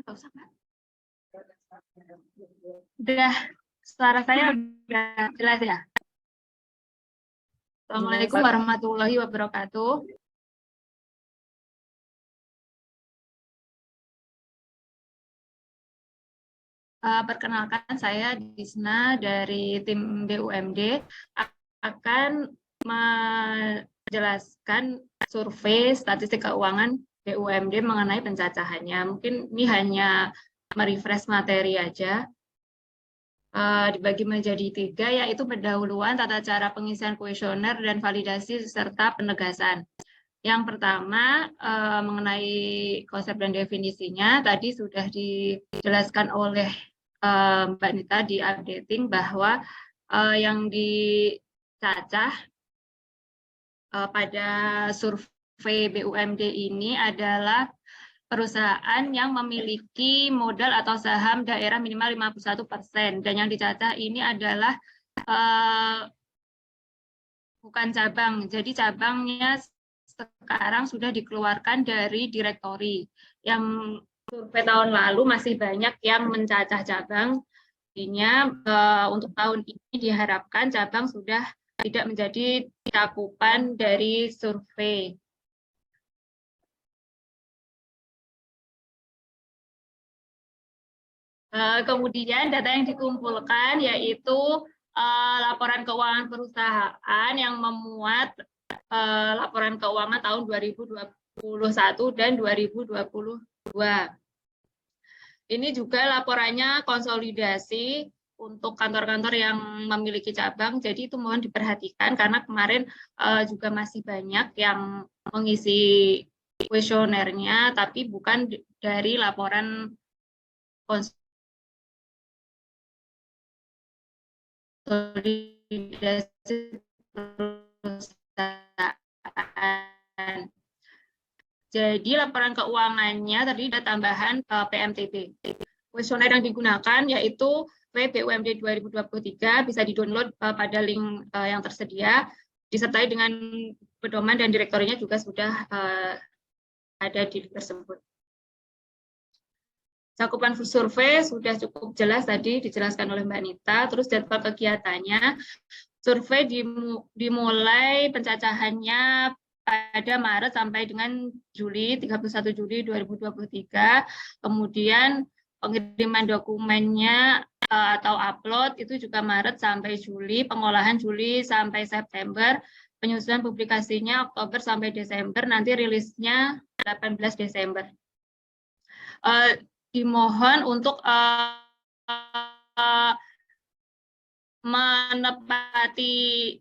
Nggak usah, Pak. Udah, suara saya udah jelas ya? Assalamualaikum warahmatullahi wabarakatuh. Perkenalkan, saya Disna dari tim BUMD akan menjelaskan survei statistik keuangan BUMD mengenai pencacahannya. Mungkin ini hanya merefresh materi aja. Dibagi menjadi 3, yaitu pendahuluan, tata cara pengisian kuesioner, dan validasi serta penegasan. Yang pertama mengenai konsep dan definisinya, tadi sudah dijelaskan oleh Mbak Nita di updating bahwa yang dicacah pada survei BUMD ini adalah perusahaan yang memiliki modal atau saham daerah minimal 51%, dan yang dicacah ini adalah bukan cabang. Jadi cabangnya sekarang sudah dikeluarkan dari direktori. Yang survei tahun lalu masih banyak yang mencacah cabang. Artinya untuk tahun ini diharapkan cabang sudah tidak menjadi cakupan dari survei. Kemudian data yang dikumpulkan yaitu laporan keuangan perusahaan yang memuat laporan keuangan tahun 2021 dan 2022. Ini juga laporannya konsolidasi untuk kantor-kantor yang memiliki cabang, jadi itu mohon diperhatikan karena kemarin juga masih banyak yang mengisi kuesionernya, tapi bukan dari laporan konsolidasi perusahaan. Jadi laporan keuangannya tadi ada tambahan PMTB. Kuesioner yang digunakan yaitu BUMD 2023, bisa di-download pada link yang tersedia, disertai dengan pedoman dan direktorinya juga sudah ada di tersebut. Cakupan survei sudah cukup jelas tadi dijelaskan oleh Mbak Nita. Terus jadwal kegiatannya, survei dimulai pencacahannya pada Maret sampai dengan Juli, 31 Juli 2023. Kemudian pengiriman dokumennya atau upload itu juga Maret sampai Juli, pengolahan Juli sampai September, penyusunan publikasinya Oktober sampai Desember, nanti rilisnya 18 Desember. Dimohon untuk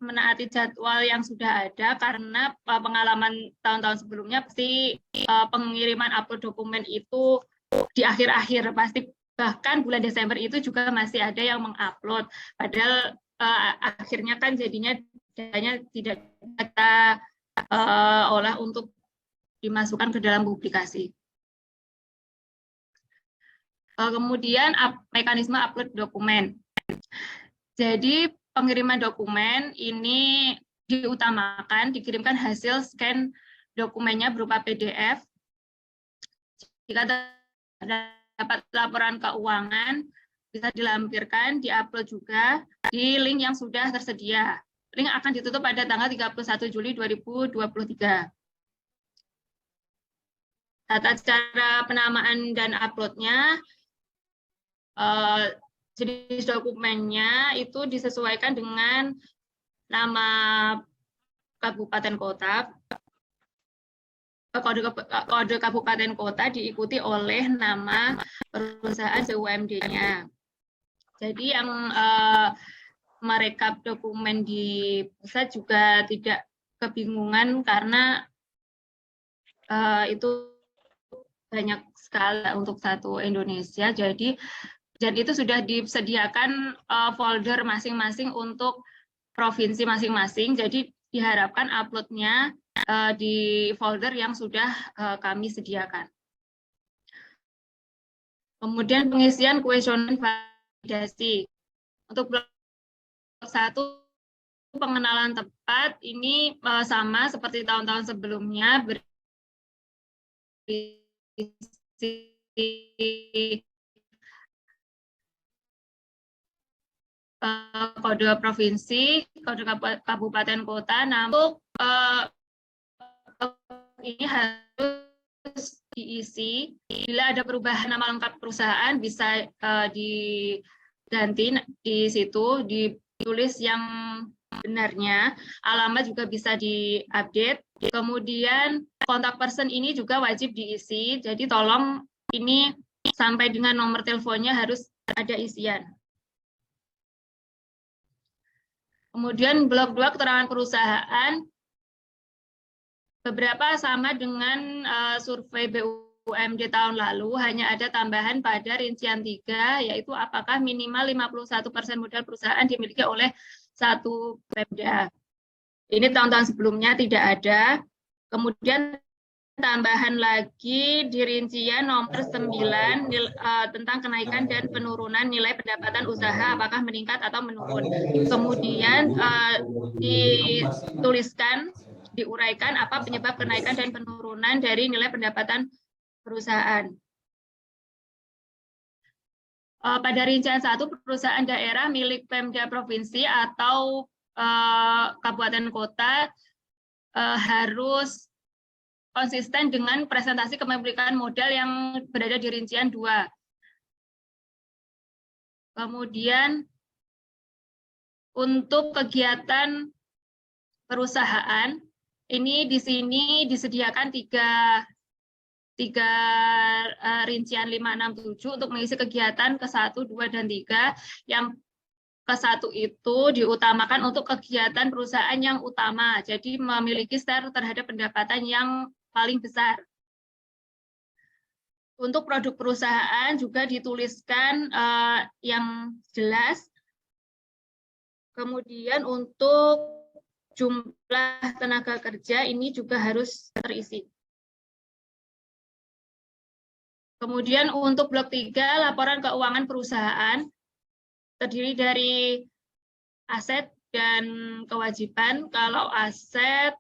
menaati jadwal yang sudah ada, karena pengalaman tahun-tahun sebelumnya pasti pengiriman upload dokumen itu di akhir-akhir, pasti bahkan bulan Desember itu juga masih ada yang mengupload, padahal akhirnya kan jadinya datanya tidak kita olah untuk dimasukkan ke dalam publikasi. Kemudian mekanisme upload dokumen. Jadi pengiriman dokumen ini diutamakan dikirimkan hasil scan dokumennya berupa PDF. Jika terdapat laporan keuangan, bisa dilampirkan, diupload juga di link yang sudah tersedia. Link akan ditutup pada tanggal 31 Juli 2023. Tata cara penamaan dan uploadnya, jenis dokumennya itu disesuaikan dengan nama kabupaten kota, kode kabupaten kota diikuti oleh nama perusahaan BUMD-nya. Jadi yang merekap dokumen di pusat juga tidak kebingungan karena itu banyak sekali untuk satu Indonesia. Jadi dan itu sudah disediakan folder masing-masing untuk provinsi masing-masing. Jadi diharapkan uploadnya di folder yang sudah kami sediakan. Kemudian pengisian kuesioner validasi. Untuk blok 1 pengenalan tepat ini sama seperti tahun-tahun sebelumnya, berisi kode provinsi, kode kabupaten kota. Nah, untuk ini harus diisi. Bila ada perubahan nama lengkap perusahaan bisa diganti di situ, ditulis yang benarnya. Alamat juga bisa diupdate. Kemudian kontak person ini juga wajib diisi. Jadi tolong ini sampai dengan nomor teleponnya harus ada isian. Kemudian blok 2 keterangan perusahaan. Beberapa sama dengan survei BUMD tahun lalu, hanya ada tambahan pada rincian 3, yaitu apakah minimal 51% modal perusahaan dimiliki oleh satu Pemda. Ini tahun-tahun sebelumnya tidak ada. Kemudian tambahan lagi di rincian nomor 9 tentang kenaikan dan penurunan nilai pendapatan usaha, apakah meningkat atau menurun. Kemudian dituliskan, diuraikan apa penyebab kenaikan dan penurunan dari nilai pendapatan perusahaan. Pada rincian 1, perusahaan daerah milik Pemda provinsi atau kabupaten kota harus konsisten dengan presentasi kepemilikan modal yang berada di rincian 2. Kemudian untuk kegiatan perusahaan, ini di sini disediakan tiga rincian 5, 6, 7 untuk mengisi kegiatan ke-1, 2, dan 3. Yang ke-1 itu diutamakan untuk kegiatan perusahaan yang utama, jadi memiliki share terhadap pendapatan yang paling besar. Untuk produk perusahaan juga dituliskan yang jelas. Kemudian untuk jumlah tenaga kerja ini juga harus terisi. Kemudian untuk blok 3, laporan keuangan perusahaan, terdiri dari aset dan kewajiban. Kalau aset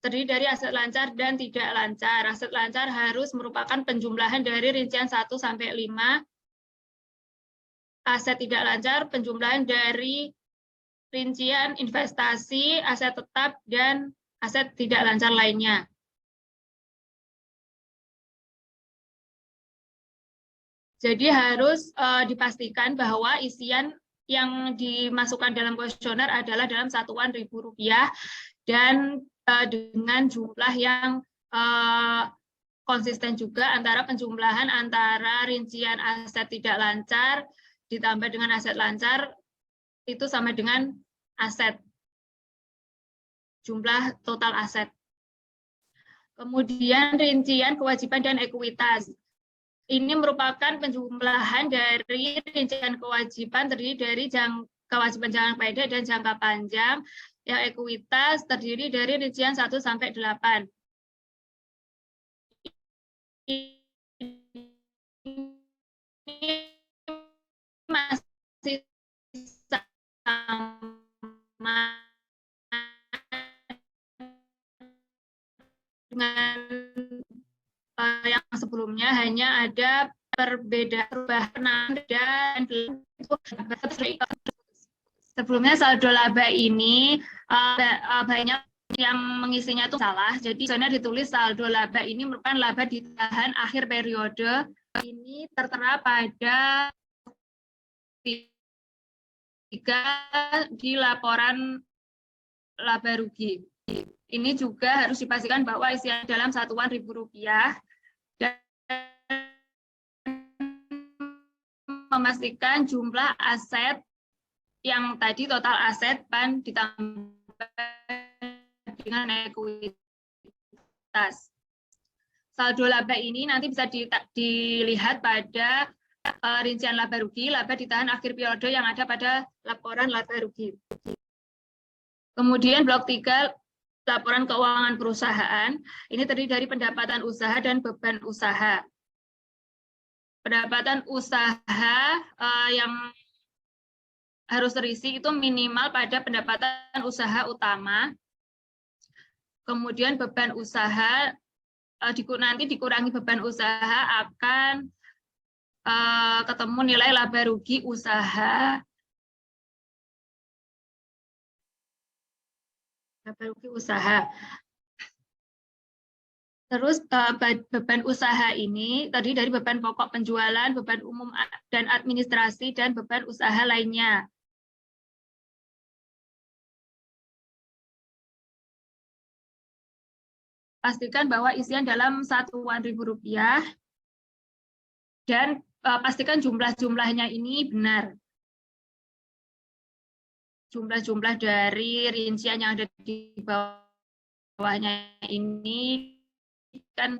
terdiri dari aset lancar dan tidak lancar. Aset lancar harus merupakan penjumlahan dari rincian 1 sampai 5. Aset tidak lancar penjumlahan dari rincian investasi, aset tetap, dan aset tidak lancar lainnya. Jadi harus dipastikan bahwa isian yang dimasukkan dalam kuesioner adalah dalam satuan ribu rupiah dan dengan jumlah yang konsisten juga antara penjumlahan antara rincian aset tidak lancar ditambah dengan aset lancar itu sama dengan aset, jumlah total aset. Kemudian rincian kewajiban dan ekuitas. Ini merupakan penjumlahan dari rincian kewajiban terdiri dari kewajiban jangka pendek dan jangka panjang. Yang ekuitas terdiri dari rincian 1 sampai 8. Ini masih sama dengan yang sebelumnya, hanya ada perubahan dan sebelumnya saldo laba ini banyak yang mengisinya itu salah, jadi sebenarnya ditulis saldo laba ini merupakan laba ditahan akhir periode. Ini tertera pada 3 di laporan laba rugi. Ini juga harus dipastikan bahwa isian dalam satuan ribu rupiah dan memastikan jumlah aset yang tadi total aset PAN ditambah dengan ekuitas. Saldo laba ini nanti bisa dilihat pada rincian laba rugi, laba ditahan akhir periode yang ada pada laporan laba rugi. Kemudian blok 3, laporan keuangan perusahaan, ini terdiri dari pendapatan usaha dan beban usaha. Pendapatan usaha yang harus terisi itu minimal pada pendapatan usaha utama. Kemudian beban usaha nanti dikurangi beban usaha akan ketemu nilai laba rugi usaha. Terus beban usaha ini tadi dari beban pokok penjualan, beban umum dan administrasi, dan beban usaha lainnya. Pastikan bahwa isian dalam satuan ribu rupiah dan pastikan jumlah-jumlahnya ini benar. Jumlah-jumlah dari rincian yang ada di bawahnya ini kan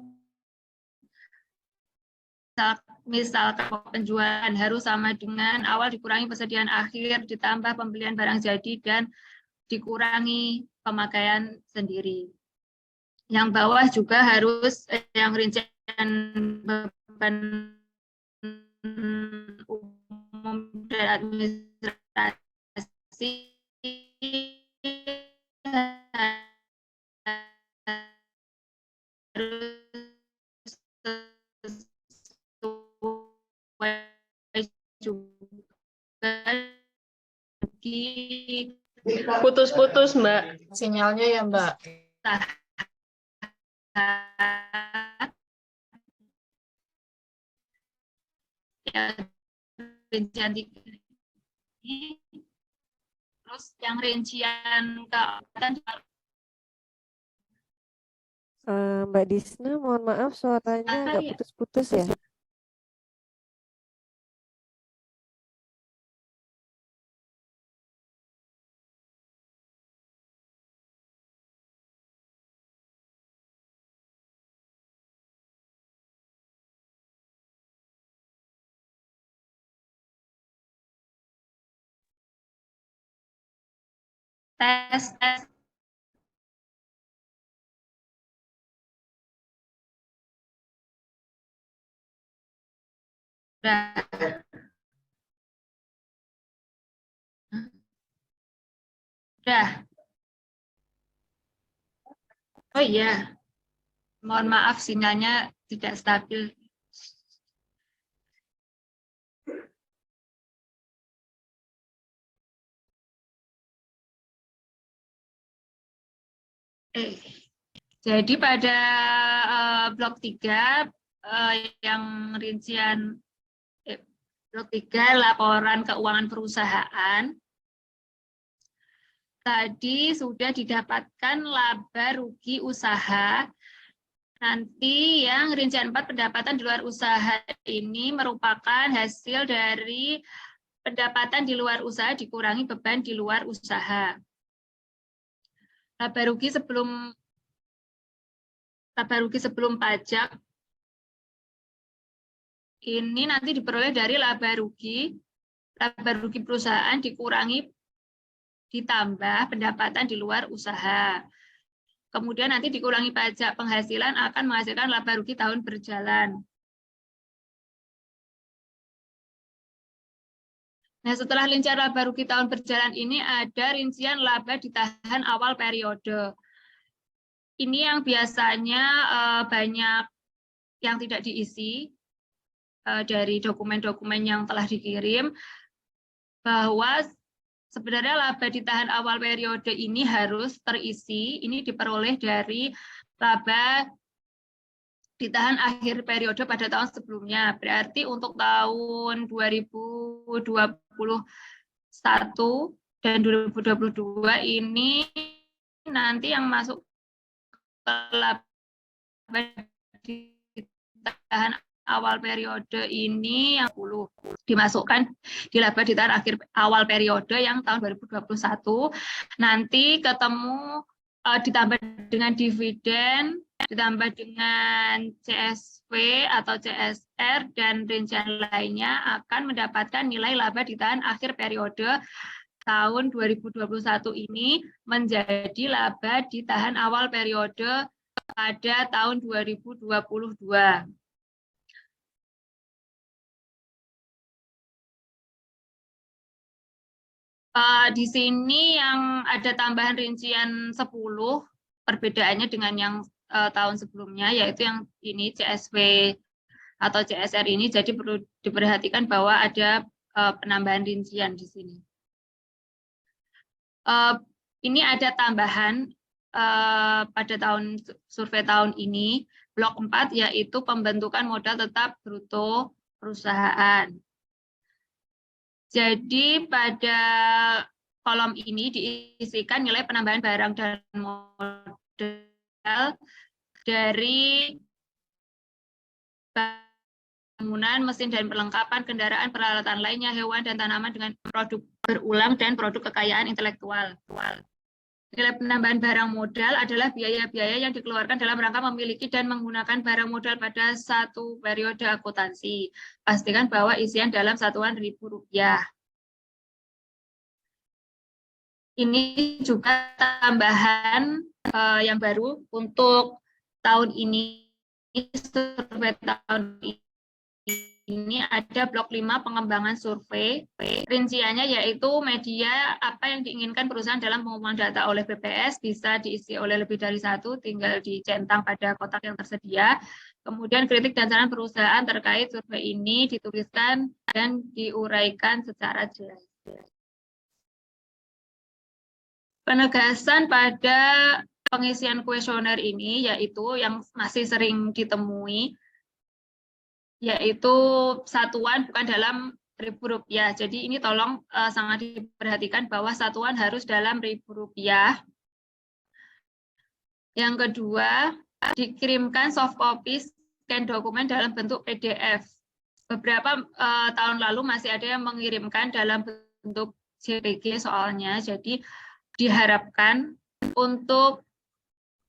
misal penjualan harus sama dengan awal dikurangi persediaan akhir ditambah pembelian barang jadi dan dikurangi pemakaian sendiri. Yang bawah juga harus yang rincian beban umum dan administrasi Putus-putus, Mbak. Sinyalnya ya, Mbak. Ya, rincian ini, terus yang rincian keangkatan Mbak Disna, mohon maaf suaranya agak putus-putus ya. tes. Udah. Oh iya, mohon maaf sinyalnya tidak stabil. Jadi pada blok 3 yang rincian blok 3 laporan keuangan perusahaan tadi sudah didapatkan laba rugi usaha. Nanti yang rincian 4 pendapatan di luar usaha ini merupakan hasil dari pendapatan di luar usaha dikurangi beban di luar usaha. Laba rugi sebelum pajak ini nanti diperoleh dari laba rugi perusahaan dikurangi ditambah pendapatan di luar usaha. Kemudian nanti dikurangi pajak penghasilan akan menghasilkan laba rugi tahun berjalan. Nah, setelah rincian laba rugi tahun berjalan ini ada rincian laba ditahan awal periode. Ini yang biasanya banyak yang tidak diisi dari dokumen-dokumen yang telah dikirim, bahwa sebenarnya laba ditahan awal periode ini harus terisi. Ini diperoleh dari laba ditahan akhir periode pada tahun sebelumnya. Berarti untuk tahun 2021 dan 2022 ini nanti yang masuk ke laba ditahan awal periode ini yang 10 dimasukkan di laba ditahan akhir awal periode yang tahun 2021. Nanti ketemu ditambah dengan dividen, ditambah dengan CSV atau CSR dan rincian lainnya akan mendapatkan nilai laba ditahan akhir periode tahun 2021 ini menjadi laba ditahan awal periode pada tahun 2022. Di sini yang ada tambahan rincian 10, perbedaannya dengan yang tahun sebelumnya, yaitu yang ini CSV atau CSR ini, jadi perlu diperhatikan bahwa ada penambahan rincian di sini. Ini ada tambahan pada survei tahun ini, blok 4, yaitu pembentukan modal tetap bruto perusahaan. Jadi pada kolom ini diisikan nilai penambahan barang dan modal dari bangunan, mesin dan perlengkapan, kendaraan, peralatan lainnya, hewan dan tanaman dengan produk berulang dan produk kekayaan intelektual. Nilai penambahan barang modal adalah biaya-biaya yang dikeluarkan dalam rangka memiliki dan menggunakan barang modal pada satu periode akuntansi. Pastikan bahwa isian dalam satuan ribu rupiah. Ini juga tambahan yang baru untuk tahun ini, survei tahun ini ada blok 5 pengembangan survei. Rinciannya yaitu media apa yang diinginkan perusahaan dalam pengumpulan data oleh BPS, bisa diisi oleh lebih dari satu, tinggal dicentang pada kotak yang tersedia. Kemudian kritik dan saran perusahaan terkait survei ini dituliskan dan diuraikan secara jelas. Penegasan pada pengisian kuesioner ini yaitu yang masih sering ditemui, yaitu satuan bukan dalam ribu rupiah. Jadi ini tolong sangat diperhatikan bahwa satuan harus dalam ribu rupiah. Yang kedua, dikirimkan soft copy scan dokumen dalam bentuk PDF. Beberapa tahun lalu masih ada yang mengirimkan dalam bentuk JPG soalnya, jadi diharapkan untuk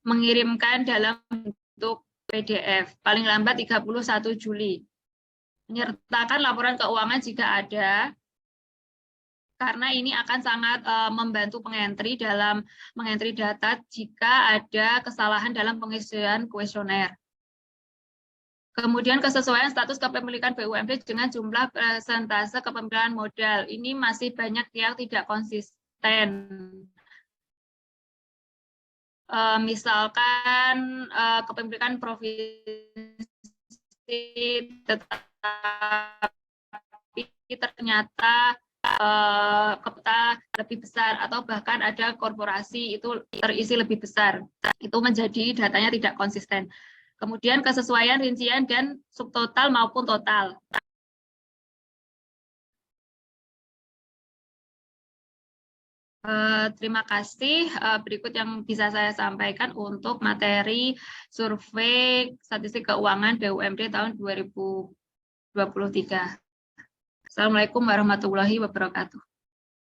mengirimkan dalam bentuk PDF paling lambat 31 Juli. Menyertakan laporan keuangan jika ada, karena ini akan sangat membantu pengentri dalam mengentri data jika ada kesalahan dalam pengisian kuesioner. Kemudian kesesuaian status kepemilikan BUMD dengan jumlah persentase kepemilikan modal. Ini masih banyak yang tidak konsisten. Misalkan kepemilikan provinsi tetapi ternyata kota lebih besar atau bahkan ada korporasi itu terisi lebih besar, itu menjadi datanya tidak konsisten. Kemudian kesesuaian rincian dan subtotal maupun total. Terima kasih. Berikut yang bisa saya sampaikan untuk materi survei statistik keuangan BUMD tahun 2023. Assalamualaikum warahmatullahi wabarakatuh.